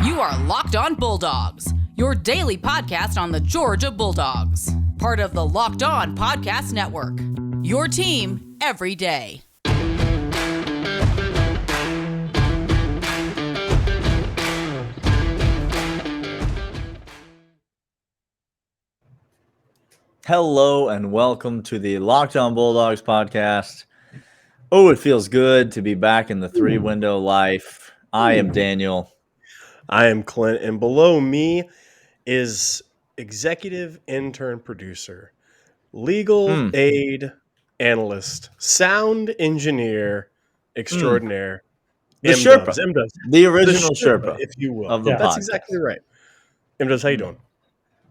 You are Locked On Bulldogs, your daily podcast on the Georgia Bulldogs. Part of the Locked On Podcast Network, your team every day. Hello and welcome to the Locked On Bulldogs podcast. Oh, it feels good to be back in the three-window life. I am Daniel. I am Clint, and below me is executive intern producer, legal aid analyst, sound engineer extraordinaire, The Sherpa, M-Dubs, the original Sherpa, if you will. of the That's podcast. exactly right. M-Dubs, how you doing?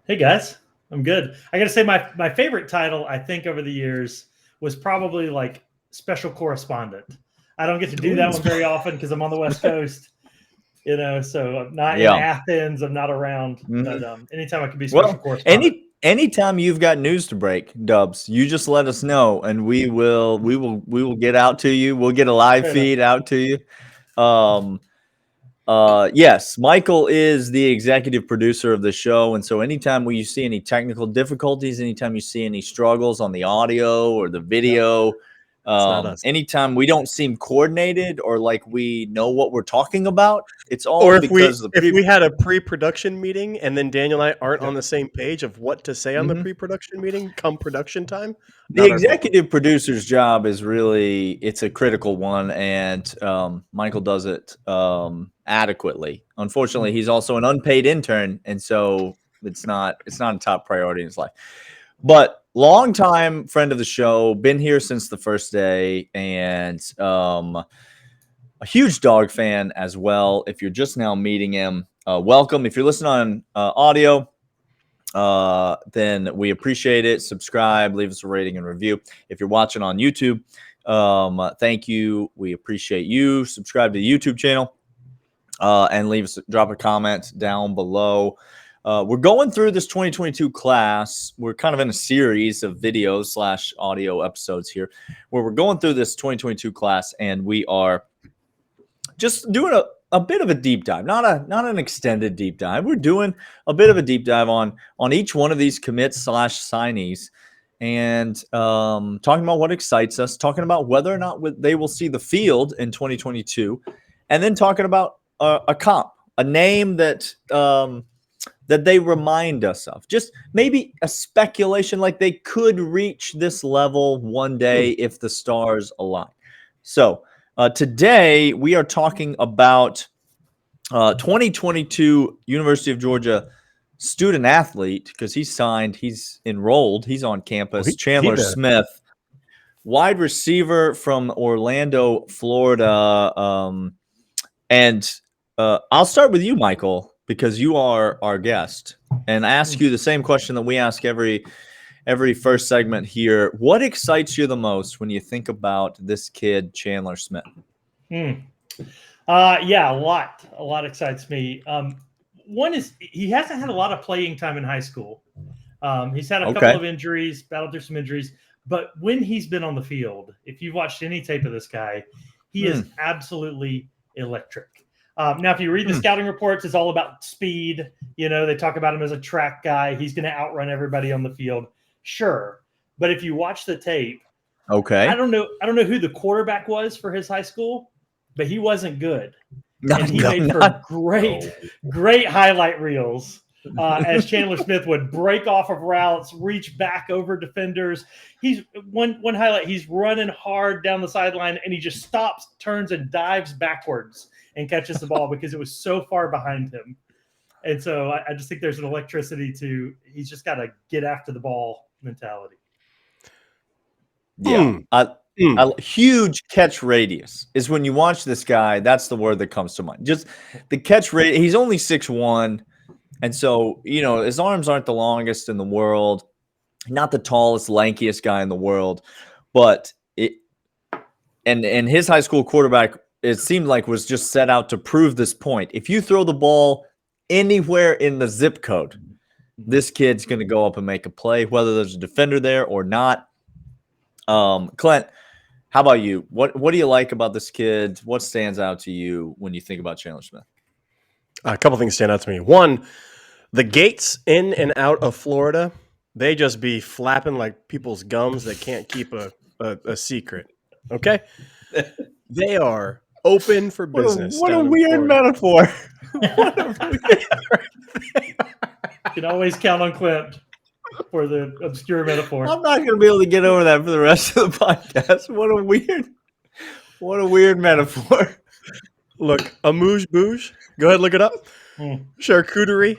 Hey guys, I'm good. I got to say my favorite title I think over the years was probably like special correspondent. I don't get to do that one very often because I'm on the West Coast, so I'm not in Athens. I'm not around. But anytime I can be special correspondent. Anytime you've got news to break, Dubs, you just let us know, and we will get out to you. We'll get a live feed out to you. Yes, Michael is the executive producer of the show, and so anytime you see any technical difficulties, anytime you see any struggles on the audio or the video, anytime we don't seem coordinated or like we know what we're talking about, it's all if we had a pre-production meeting and then Daniel and I aren't on the same page of what to say on the pre-production meeting come production time. The executive producer's job is it's a critical one, and Michael does it adequately. Unfortunately, he's also an unpaid intern, and so it's not a top priority in his life. But longtime friend of the show, been here since the first day, and a huge dog fan as well. If you're just now meeting him, welcome. If you're listening on audio, then we appreciate it. Subscribe, leave us a rating and review. If you're watching on YouTube, thank you. We appreciate you. Subscribe to the YouTube channel and drop a comment down below. We're going through this 2022 class. We're kind of in a series of videos / audio episodes here where we're going through this 2022 class, and we are just doing a bit of a deep dive, not an extended deep dive. We're doing a bit of a deep dive on each one of these commits / signees, and talking about what excites us, talking about whether or not they will see the field in 2022, and then talking about a comp, a name that they remind us of. Just maybe a speculation like they could reach this level one day if the stars align. So today we are talking about 2022 University of Georgia student athlete, because he's signed, he's enrolled, he's on campus. Chandler Smith, wide receiver from Orlando, Florida. And I'll start with you, Michael, because you are our guest, and ask you the same question that we ask every first segment here. What excites you the most when you think about this kid, Chandler Smith? A lot excites me. One is he hasn't had a lot of playing time in high school. He's had a couple of injuries, battled through some injuries, but when he's been on the field, if you've watched any tape of this guy, he is absolutely electric. Now, if you read the scouting reports, it's all about speed. They talk about him as a track guy. He's going to outrun everybody on the field. Sure. But if you watch the tape, I don't know who the quarterback was for his high school, but he wasn't good. And he made for great highlight reels as Chandler Smith would break off of routes, reach back over defenders. He's one highlight. He's running hard down the sideline, and he just stops, turns, and dives backwards and catches the ball because it was so far behind him. And so I just think there's an electricity he's just got to get after the ball mentality. Yeah. A huge catch radius is when you watch this guy. That's the word that comes to mind. Just the catch rate. He's only 6'1", and so his arms aren't the longest in the world, not the tallest, lankiest guy in the world, but and his high school quarterback, it seemed like, was just set out to prove this point. If you throw the ball anywhere in the zip code, this kid's going to go up and make a play, whether there's a defender there or not. Clint, how about you? What do you like about this kid? What stands out to you when you think about Chandler Smith? A couple things stand out to me. One, the gates in and out of Florida, they just be flapping like people's gums that can't keep a secret. Okay? They are open for business. What a down in weird Florida. metaphor. You can always count on Clint for the obscure metaphor. I'm not going to be able to get over that for the rest of the podcast. What a weird metaphor. Look, amuse-bouche. Go ahead, look it up. Charcuterie.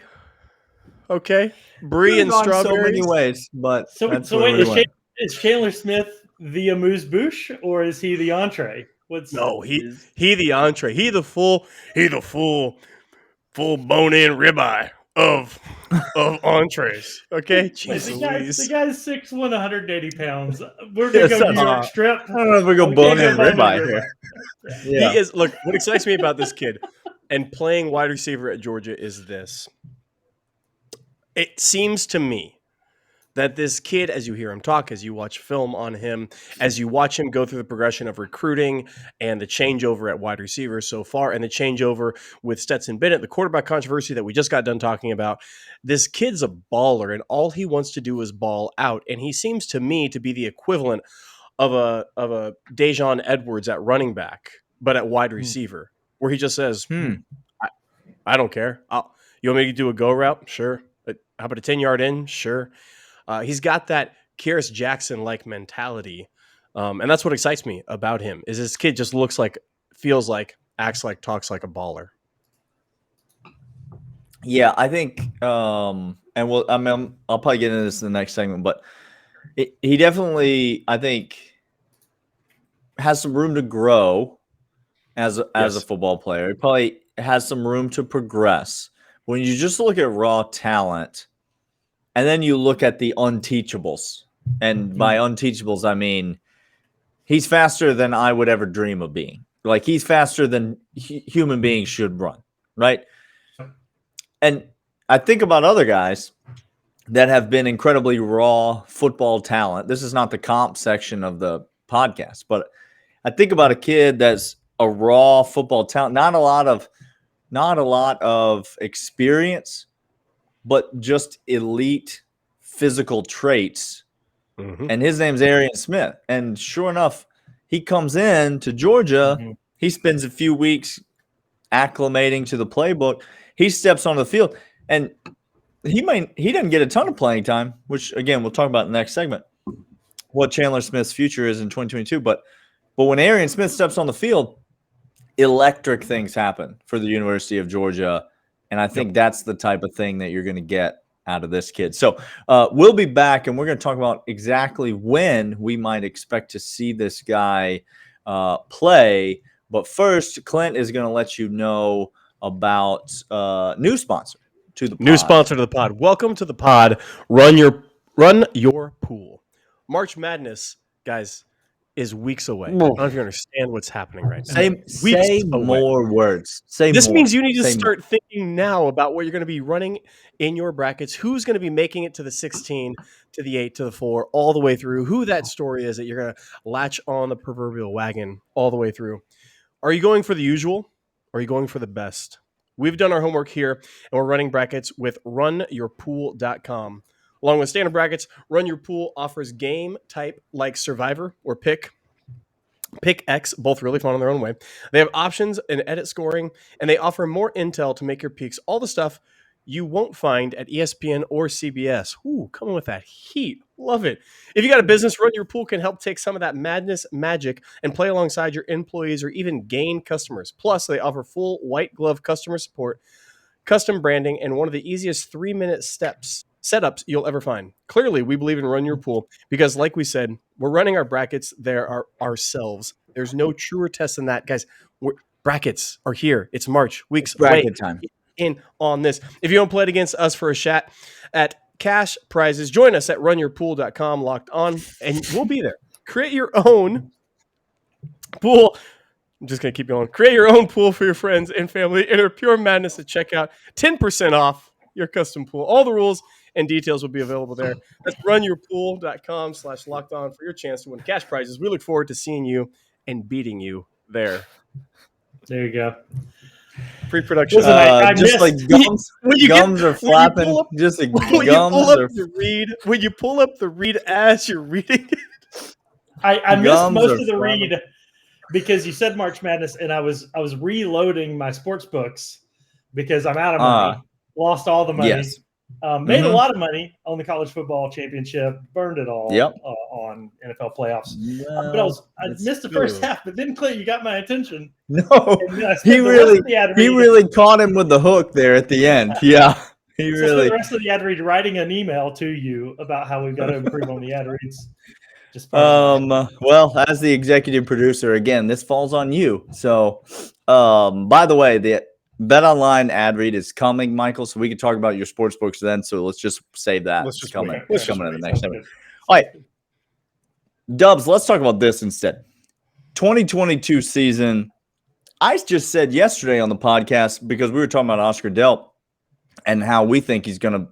Okay. Brie and Gone strawberries. so many ways, but So that's wait, where we went. is Chandler Smith the amuse-bouche or is he the entree? No, he the entree. He the full bone-in ribeye of entrees. Okay, Wait, jeez the Louise. guy's 6'1", 180 pounds. We're gonna go New York Strip. I don't know if we go We bone can't in go bone-in ribeye ribeye. here. Yeah. He is. Look, what excites me about this kid and playing wide receiver at Georgia is this. It seems to me that this kid, as you hear him talk, as you watch film on him, as you watch him go through the progression of recruiting and the changeover at wide receiver so far, and the changeover with Stetson Bennett, the quarterback controversy that we just got done talking about, this kid's a baller, and all he wants to do is ball out. And he seems to me to be the equivalent of a Dejon Edwards at running back, but at wide receiver, where he just says, I don't care. You want me to do a go route? Sure. But how about a 10-yard in? Sure. He's got that Kearis Jackson-like mentality. And that's what excites me about him is this kid just looks like, feels like, acts like, talks like a baller. Yeah, I think, and I'll probably get into this in the next segment, but he definitely, I think, has some room to grow as a football player. He probably has some room to progress. When you just look at raw talent, and then you look at the unteachables, and by unteachables, I mean he's faster than I would ever dream of being. Like, he's faster than human beings should run, right? And I think about other guys that have been incredibly raw football talent. This is not the comp section of the podcast, but I think about a kid that's a raw football talent, not a lot of experience, but just elite physical traits. And his name's Arian Smith. And sure enough, he comes in to Georgia. He spends a few weeks acclimating to the playbook. He steps on the field, and he didn't get a ton of playing time, which, again, we'll talk about in the next segment, what Chandler Smith's future is in 2022. But when Arian Smith steps on the field, electric things happen for the University of Georgia. And I think that's the type of thing that you're going to get out of this kid. So we'll be back, and we're going to talk about exactly when we might expect to see this guy play. But first, Clint is going to let you know about new sponsor to the pod. New sponsor to the pod. Welcome to the pod. Run your pool. March Madness, guys, is weeks away. I don't know if you understand what's happening right now. Say more words. This means you need to start thinking now about what you're going to be running in your brackets, who's going to be making it to the 16, to the 8, to the 4, all the way through, who that story is that you're going to latch on the proverbial wagon all the way through. Are you going for the usual? Or are you going for the best? We've done our homework here, and we're running brackets with runyourpool.com. Along with standard brackets, Run Your Pool offers game type like Survivor or Pick X, both really fun in their own way. They have options and edit scoring, and they offer more intel to make your picks. All the stuff you won't find at ESPN or CBS. Ooh, coming with that heat. Love it. If you got a business, Run Your Pool can help take some of that madness magic and play alongside your employees or even gain customers. Plus, they offer full white glove customer support, custom branding, and one of the easiest 3-minute setups you'll ever find. Clearly, we believe in Run Your Pool because, like we said, we're running our brackets there ourselves. There's no truer test than that. Guys, brackets are here. It's March. Weeks away. Bracket time. In on this. If you don't play it against us for a chat at cash prizes, join us at runyourpool.com, locked on, and we'll be there. Create your own pool. I'm just going to keep going. Create your own pool for your friends and family. Enter Pure Madness at checkout. 10% off your custom pool. All the rules and details will be available there. That's runyourpool.com/locked on for your chance to win cash prizes. We look forward to seeing you and beating you there. There you go. Pre-production. Listen, I just missed. like gums, gums are when you pull flapping. up- Just like When you pull up the read as you're reading it. I missed Gums most are of the flapping. read because you said March Madness, and I was reloading my sports books because I'm out of money, lost all the money, Yes. made a lot of money on the college football championship, burned it all Yep. On NFL playoffs. Well, But I missed the first half. But then Clint, you got my attention. No, And then I spent he the rest of the ad read- really caught him with the hook there at the end. Yeah, he So I spent really. the rest of the ad read writing an email to you about how we've got to improve on the ad reads. Just part of my- Well, as the executive producer, again, this falls on you. So, by the way, the BetOnline ad read is coming, Michael. So we can talk about your sports books then. So let's just save that. Let's just coming. wait. It's coming in the next Sounds segment. good. All right, Dubs. Let's talk about this instead. 2022 season. I just said yesterday on the podcast because we were talking about Oscar Delp and how we think he's going to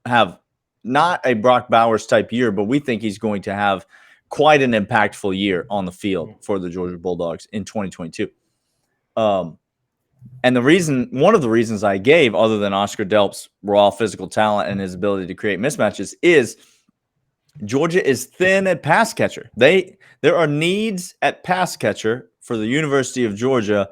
have not a Brock Bowers type year, but we think he's going to have quite an impactful year on the field for the Georgia Bulldogs in 2022. And one of the reasons I gave, other than Oscar Delp's raw physical talent and his ability to create mismatches, is Georgia is thin at pass catcher. There are needs at pass catcher for the University of Georgia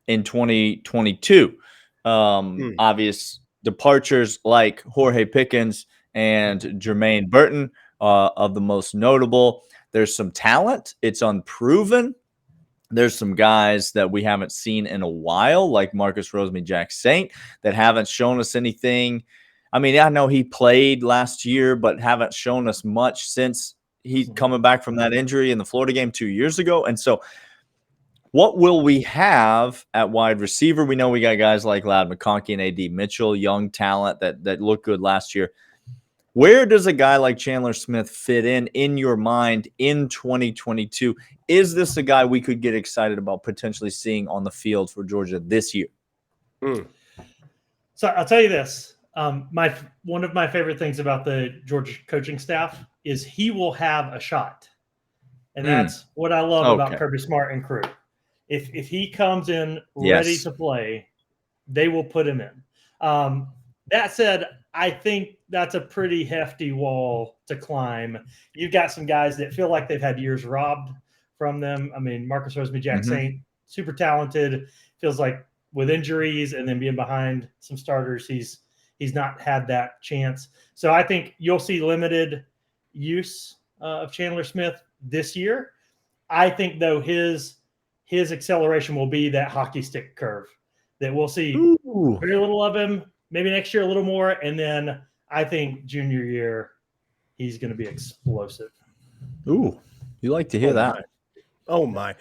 in 2022. Obvious departures like Jorge Pickens and Jermaine Burton of the most notable. There's some talent. It's unproven. There's some guys that we haven't seen in a while, like Marcus Rosemary-Jack Saint, that haven't shown us anything. I mean, I know he played last year, but haven't shown us much since he's coming back from that injury in the Florida game 2 years ago. And so what will we have at wide receiver? We know we got guys like Ladd McConkey and A.D. Mitchell, young talent that looked good last year. Where does a guy like Chandler Smith fit in your mind in 2022? Is this a guy we could get excited about potentially seeing on the field for Georgia this year? So I'll tell you this. One of my favorite things about the Georgia coaching staff is he will have a shot. And that's what I love about Kirby Smart and crew. If he comes in ready to play, they will put him in. That said, I think that's a pretty hefty wall to climb. You've got some guys that feel like they've had years robbed from them. I mean, Marcus Rosemary-Jack Saint, super talented, feels like with injuries and then being behind some starters, he's not had that chance. So I think you'll see limited use of Chandler Smith this year. I think, though, his acceleration will be that hockey stick curve that we'll see very little of him, maybe next year a little more, and then I think junior year he's going to be explosive. Ooh, you like to hear that. My. Oh, my.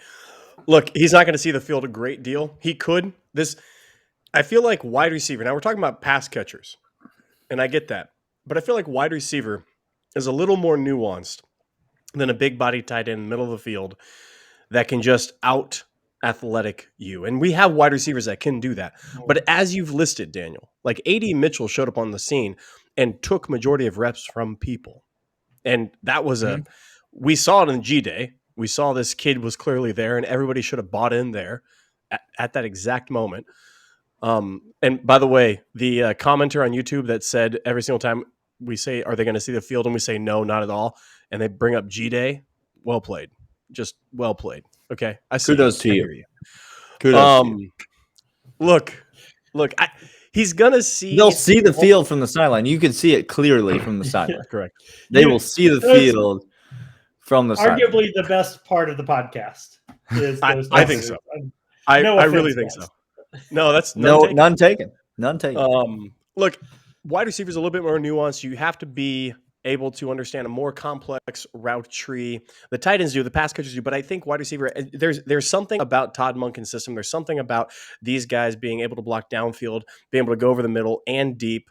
Look, he's not going to see the field a great deal. He could. I feel like wide receiver. Now, we're talking about pass catchers, and I get that. But I feel like wide receiver is a little more nuanced than a big body tight end in the middle of the field that can just out athletic you. And we have wide receivers that can do that. But as you've listed, Daniel, like A.D. Mitchell showed up on the scene and took majority of reps from people. And that was we saw it in G-Day. We saw this kid was clearly there and everybody should have bought in there at that exact moment. And by the way, the commenter on YouTube that said every single time we say, are they going to see the field? And we say, no, not at all. And they bring up G-Day. Well played. Just well played. Okay. Kudos to you. Kudos to you. Look, he's going to see. They'll see the field from the sideline. You can see it clearly from the sideline. Correct. They will see the field from the sideline. Arguably the best part of the podcast is those I think so. I really think so. No, that's none taken. None taken. Look, wide receiver is a little bit more nuanced. You have to be able to understand a more complex route tree. The tight ends do, the pass catchers do, but I think wide receiver, there's something about Todd Monken's system. There's something about these guys being able to block downfield, being able to go over the middle and deep.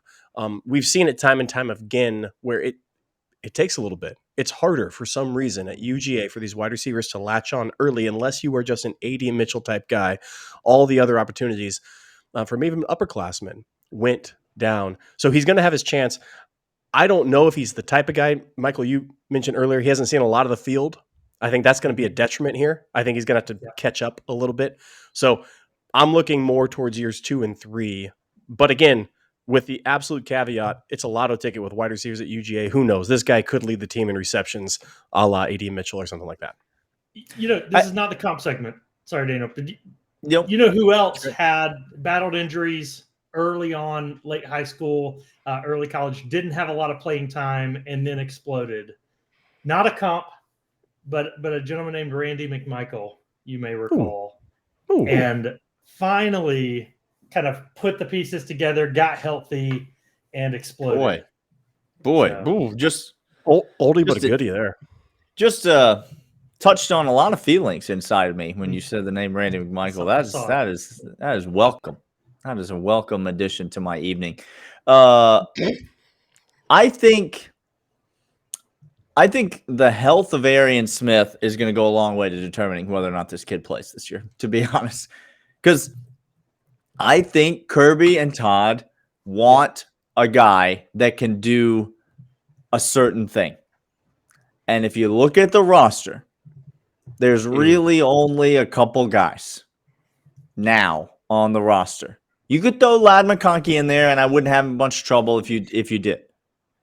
We've seen it time and time again where it takes a little bit. It's harder for some reason at UGA for these wide receivers to latch on early unless you are just an A.D. Mitchell type guy. All the other opportunities from even upperclassmen went down. So he's going to have his chance. I don't know if he's the type of guy, Michael, you mentioned earlier, he hasn't seen a lot of the field. I think that's going to be a detriment here. I think he's going to have to catch up a little bit. So I'm looking more towards years 2 and 3. But again, with the absolute caveat, it's a lotto ticket with wide receivers at UGA. Who knows? This guy could lead the team in receptions, a la A.D. Mitchell or something like that. This is not the comp segment. Sorry, Daniel. But Yep. you know who else had battled injuries early on, late high school, early college, didn't have a lot of playing time, and then exploded? Not a comp, but a gentleman named Randy McMichael, you may recall. Ooh. And finally kind of put the pieces together, got healthy, and exploded. Boy. Just oldie but a goodie there. Just touched on a lot of feelings inside of me when you said the name Randy McMichael. That is welcome. That is a welcome addition to my evening. I think the health of Arian Smith is going to go a long way to determining whether or not this kid plays this year, to be honest. Because I think Kirby and Todd want a guy that can do a certain thing. And if you look at the roster, there's really only a couple guys now on the roster. You could throw Ladd McConkey in there, and I wouldn't have much trouble if you did.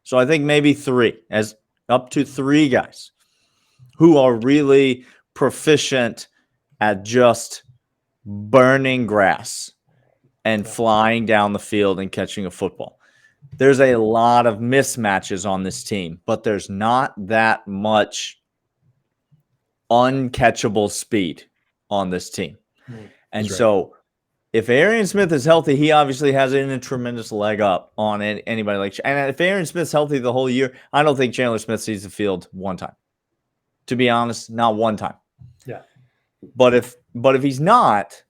So I think maybe up to three guys who are really proficient at just burning grass and flying down the field and catching a football. There's a lot of mismatches on this team, but there's not that much uncatchable speed on this team. And so if Arian Smith is healthy, he obviously has a tremendous leg up on anybody like. And if Arian Smith's healthy the whole year, I don't think Chandler Smith sees the field one time. To be honest, not one time. Yeah. But if he's not,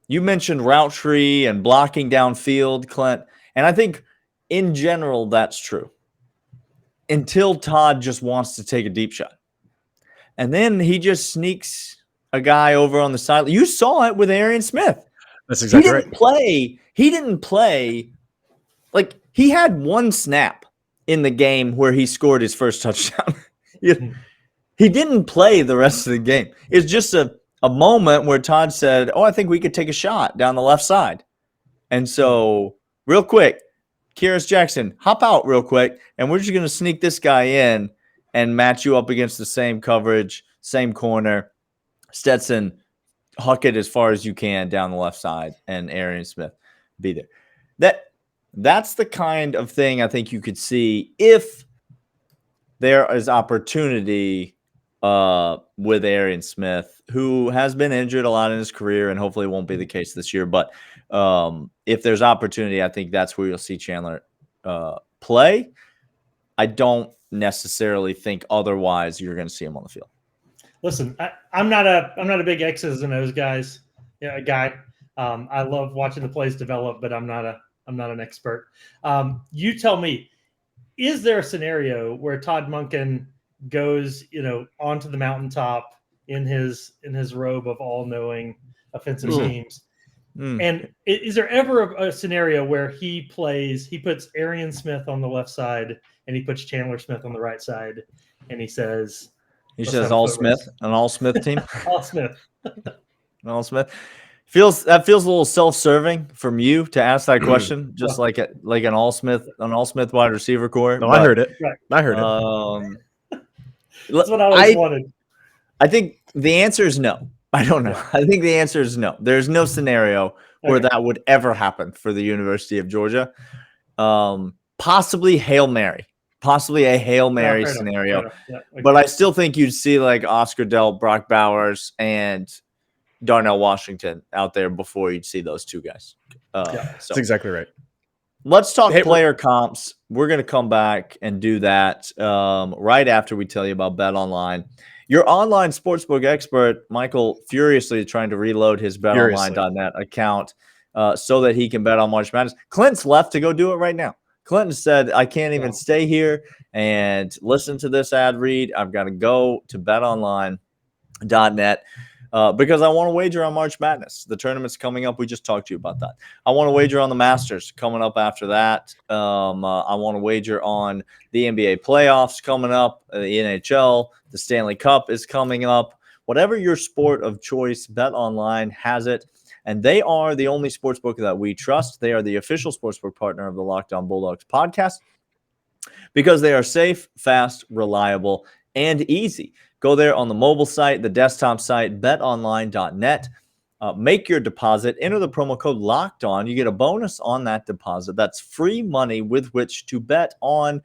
you mentioned route tree and blocking downfield, Clint, and I think in general that's true. Until Todd just wants to take a deep shot, and then he just sneaks a guy over on the side. You saw it with Arian Smith. That's exactly right. He didn't play. Like, he had one snap in the game where he scored his first touchdown. He didn't play the rest of the game. It's just a moment where Todd said, I think we could take a shot down the left side. And so, real quick, Kyrus Jackson, hop out real quick, and we're just going to sneak this guy in and match you up against the same coverage, same corner. Stetson, huck it as far as you can down the left side, and Arian Smith be there. That's the kind of thing I think you could see if there is opportunity with Arian Smith, who has been injured a lot in his career and hopefully won't be the case this year. But if there's opportunity, I think that's where you'll see Chandler play. I don't necessarily think otherwise you're going to see him on the field. Listen, I'm not a big X's and O's guy. I love watching the plays develop, but I'm not an expert. You tell me, is there a scenario where Todd Monken goes, onto the mountaintop in his robe of all-knowing offensive schemes? And is there ever a scenario where he puts Arian Smith on the left side and he puts Chandler Smith on the right side, and he says all Smith, an all Smith team? All Smith. All Smith. Feels a little self-serving from you to ask that question, just like an all Smith wide receiver core. No, I heard it. Right. I heard it. That's what I always wanted. I think the answer is no. I don't know. Yeah. I think the answer is no. There's no scenario where that would ever happen for the University of Georgia. Possibly a Hail Mary scenario. Yeah, okay. But I still think you'd see like Oscar Dell, Brock Bowers, and Darnell Washington out there before you'd see those two guys. That's exactly right. Let's talk player comps. We're going to come back and do that right after we tell you about BetOnline. Your online sportsbook expert, Michael, furiously trying to reload his BetOnline.net account so that he can bet on March Madness. Clint's left to go do it right now. Clinton said, I can't even stay here and listen to this ad read. I've got to go to betonline.net because I want to wager on March Madness. The tournament's coming up. We just talked to you about that. I want to wager on the Masters coming up after that. I want to wager on the NBA playoffs coming up, the NHL, the Stanley Cup is coming up. Whatever your sport of choice, BetOnline has it. And they are the only sportsbook that we trust. They are the official sportsbook partner of the Locked On Bulldogs podcast because they are safe, fast, reliable, and easy. Go there on the mobile site, the desktop site, betonline.net. Make your deposit. Enter the promo code Locked On. You get a bonus on that deposit. That's free money with which to bet on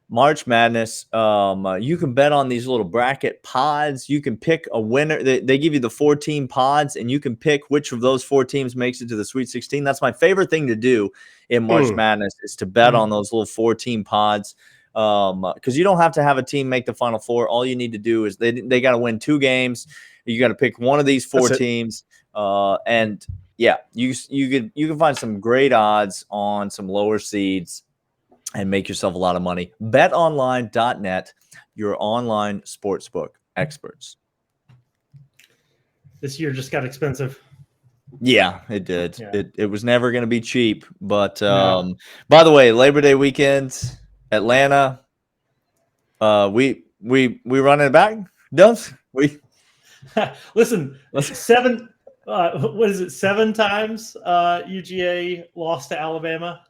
March Madness. You can bet on these little bracket pods. You can pick a winner. They give you the 4-team pods, and you can pick which of those 4 teams makes it to the Sweet 16. That's my favorite thing to do in March Madness is to bet on those little 4-team pods. Because you don't have to have a team make the Final Four. All you need to do is they got to win 2 games. You got to pick one of these 4 teams. And yeah, you can find some great odds on some lower seeds and make yourself a lot of money. BetOnline.net, your online sportsbook experts. This year just got expensive. Yeah, it did. Yeah. It was never going to be cheap. But by the way, Labor Day weekend, Atlanta. We running it back, Dubs? Listen, 7. What is it? 7 times UGA lost to Alabama.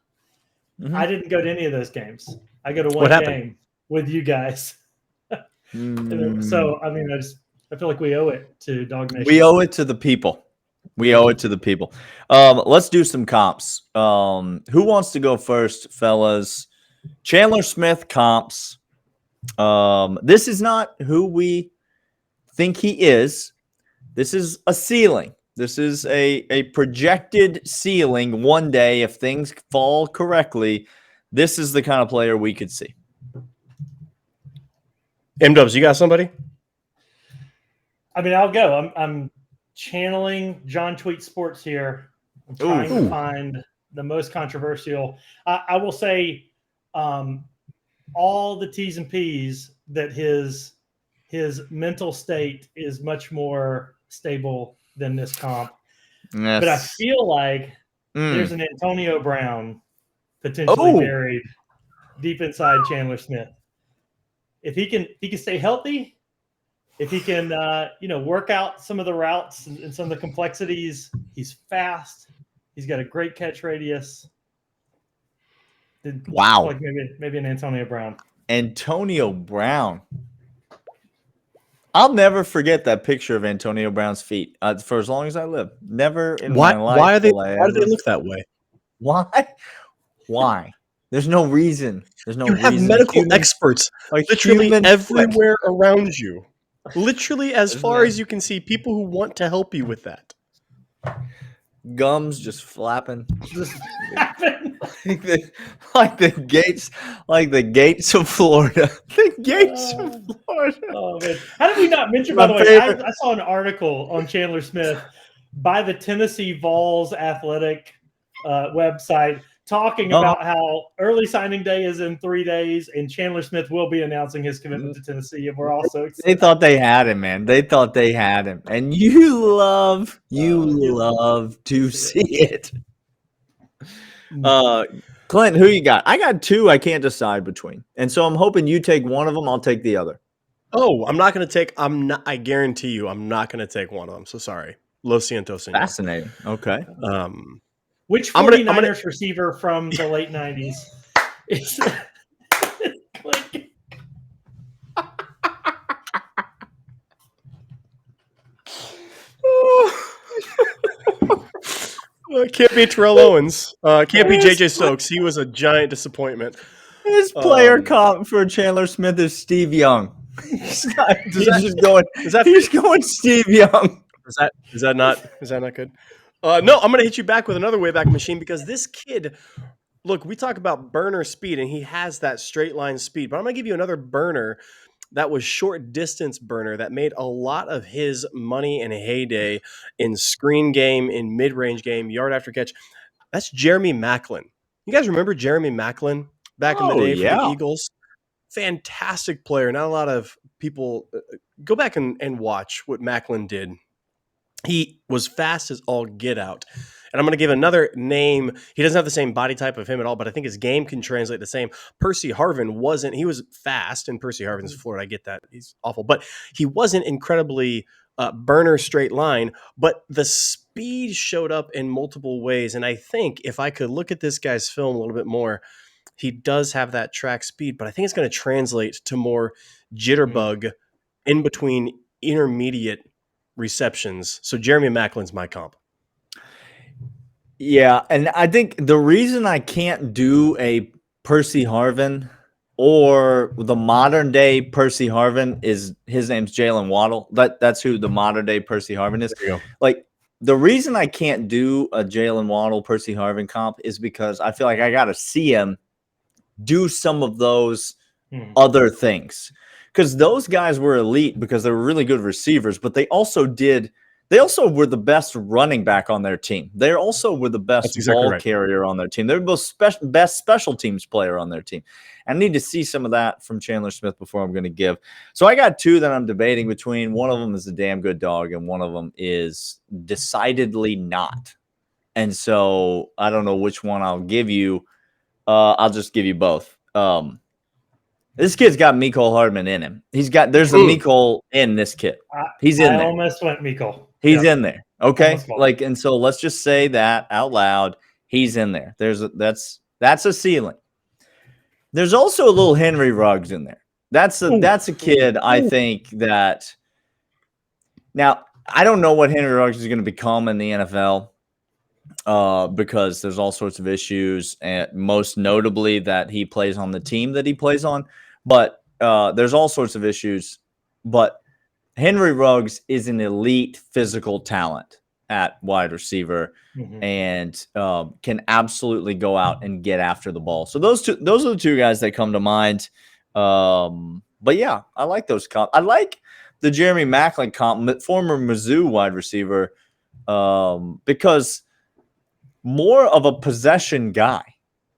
Mm-hmm. I didn't go to any of those games. I go to one What happened? game with you guys. So I mean, I feel like we owe it to Dog Nation. We owe it to the people. Let's do some comps. Who wants to go first, fellas? Chandler Smith comps. This is not who we think he is. This is a ceiling. This is a projected ceiling one day if things fall correctly. This is the kind of player we could see. M-Dubs, you got somebody? I mean, I'll go. I'm channeling John Tweet Sports here. I'm trying to find the most controversial. I will say all the T's and P's that his mental state is much more stable than this comp. Yes. But I feel like there's an Antonio Brown potentially buried deep inside Chandler Smith. If he can stay healthy, if he can work out some of the routes and some of the complexities, he's fast. He's got a great catch radius. Wow. Like maybe an Antonio Brown. Antonio Brown. I'll never forget that picture of Antonio Brown's feet for as long as I live. Never in my life. Why do they look that way? Why? There's no reason. There's no you reason. You have medical experts literally everywhere around you. Literally as far as you can see, people who want to help you with that. Gums just flapping. like the gates of Florida. The gates of Florida. Oh man. How did we not mention, by the way, I saw an article on Chandler Smith by the Tennessee Vols athletic website talking about how early signing day is in 3 days and Chandler Smith will be announcing his commitment to Tennessee, and we're all so excited. They thought they had him, man. They thought they had him. And you love to see it. Clint, who you got? I got 2 I can't decide between. And so I'm hoping you take one of them, I'll take the other. Oh, I guarantee you I'm not going to take one of them. So sorry. Lo siento, señor. Fascinating. Okay. Which 49ers receiver from the late 90s is Clint? It can't be Terrell Owens. Can't be JJ Stokes. He was a giant disappointment. His player comp for Chandler Smith is Steve Young. He's going Steve Young. Is that not good? No, I'm going to hit you back with another Wayback Machine because this kid, look, we talk about burner speed and he has that straight line speed, but I'm going to give you another burner that was short distance burner that made a lot of his money in a heyday in screen game, in mid-range game, yard after catch. That's Jeremy Maclin. You guys remember Jeremy Maclin back in the day for the Eagles? Fantastic player. Not a lot of people go back and watch what Maclin did. He was fast as all get out. And I'm going to give another name. He doesn't have the same body type of him at all, but I think his game can translate the same. Percy Harvin he was fast, and Percy Harvin's Florida. I get that. He's awful. But he wasn't incredibly burner straight line, but the speed showed up in multiple ways. And I think if I could look at this guy's film a little bit more, he does have that track speed, but I think it's going to translate to more jitterbug in between intermediate receptions. So Jeremy Macklin's my comp. Yeah, and I think the reason I can't do a Percy Harvin or the modern day Percy Harvin is his name's Jalen Waddle. That's who the modern day Percy Harvin is. There you go. Like the reason I can't do a Jalen Waddle Percy Harvin comp is because I feel like I got to see him do some of those other things, because those guys were elite because they were really good receivers, but they also were the best running back on their team. They also were the best ball carrier on their team. They're both best special teams player on their team. I need to see some of that from Chandler Smith before I'm going to give. So I got two that I'm debating between. One of them is a damn good dog, and one of them is decidedly not. And so I don't know which one I'll give you. I'll just give you both. This kid's got Mecole Hardman in him. There's a Mecole in this kid. He's in there. I almost went Mecole. He's in there. Okay. And so let's just say that out loud. He's in there. That's a ceiling. There's also a little Henry Ruggs in there. That's a kid I think that now I don't know what Henry Ruggs is going to become in the NFL. Because there's all sorts of issues, and most notably that he plays on the team that he plays on. But there's all sorts of issues. But Henry Ruggs is an elite physical talent at wide receiver and can absolutely go out and get after the ball. So those are the two guys that come to mind. But yeah, I like those comp. I like the Jeremy Maclin comp, former Mizzou wide receiver, because more of a possession guy,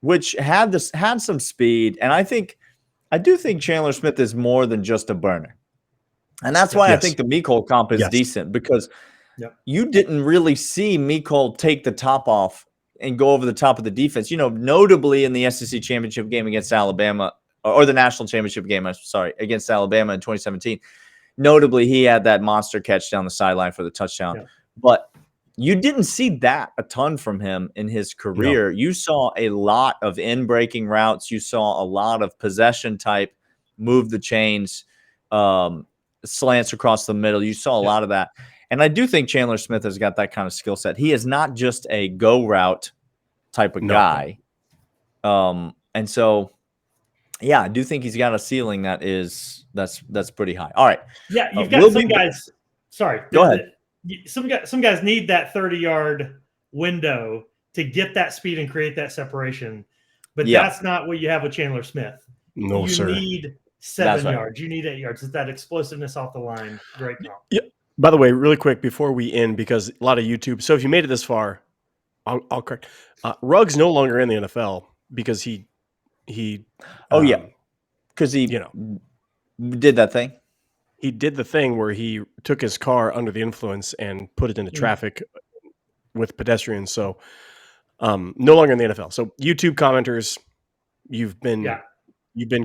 which had some speed. And I do think Chandler Smith is more than just a burner. And that's why I think the Mecole comp is decent, because you didn't really see Mecole take the top off and go over the top of the defense. Notably in the SEC championship game against Alabama, or the national championship game, against Alabama in 2017. Notably, he had that monster catch down the sideline for the touchdown. Yeah. But you didn't see that a ton from him in his career. No. You saw a lot of in-breaking routes. You saw a lot of possession type, move the chains, slants across the middle. You saw a lot of that. And I do think Chandler Smith has got that kind of skill set. He is not just a go route type of guy. And so, yeah, I do think he's got a ceiling that's pretty high. All right. Yeah, you've got some guys. Sorry. Go ahead. Some guys need that 30-yard window to get that speed and create that separation. But that's not what you have with Chandler Smith. No, sir. You need 7 yards. You need 8 yards. It's that explosiveness off the line. Great comp. Yeah. By the way, really quick before we end, because a lot of YouTube. So if you made it this far, I'll correct. Ruggs no longer in the NFL because he. Because he did that thing. He did the thing where he took his car under the influence and put it into traffic with pedestrians. So no longer in the NFL. So YouTube commenters, you've been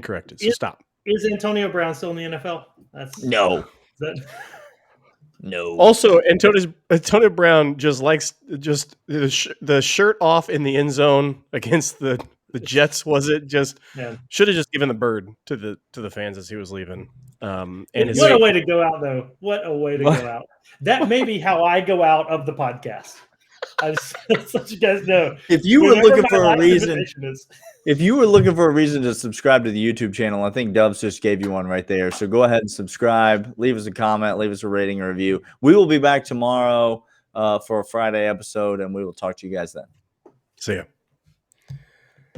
corrected. So stop. Is Antonio Brown still in the NFL? No. No. Also, Antonio Brown just likes the shirt off in the end zone against the Jets. Was it just should have just given the bird to the fans as he was leaving. And what a way to go out, though. What a way to go out. That may be how I go out of the podcast. So you guys know. If you were looking for a reason to subscribe to the YouTube channel, I think Dubs just gave you one right there. So go ahead and subscribe, leave us a comment, leave us a rating or review. We will be back tomorrow for a Friday episode, and we will talk to you guys then. See ya.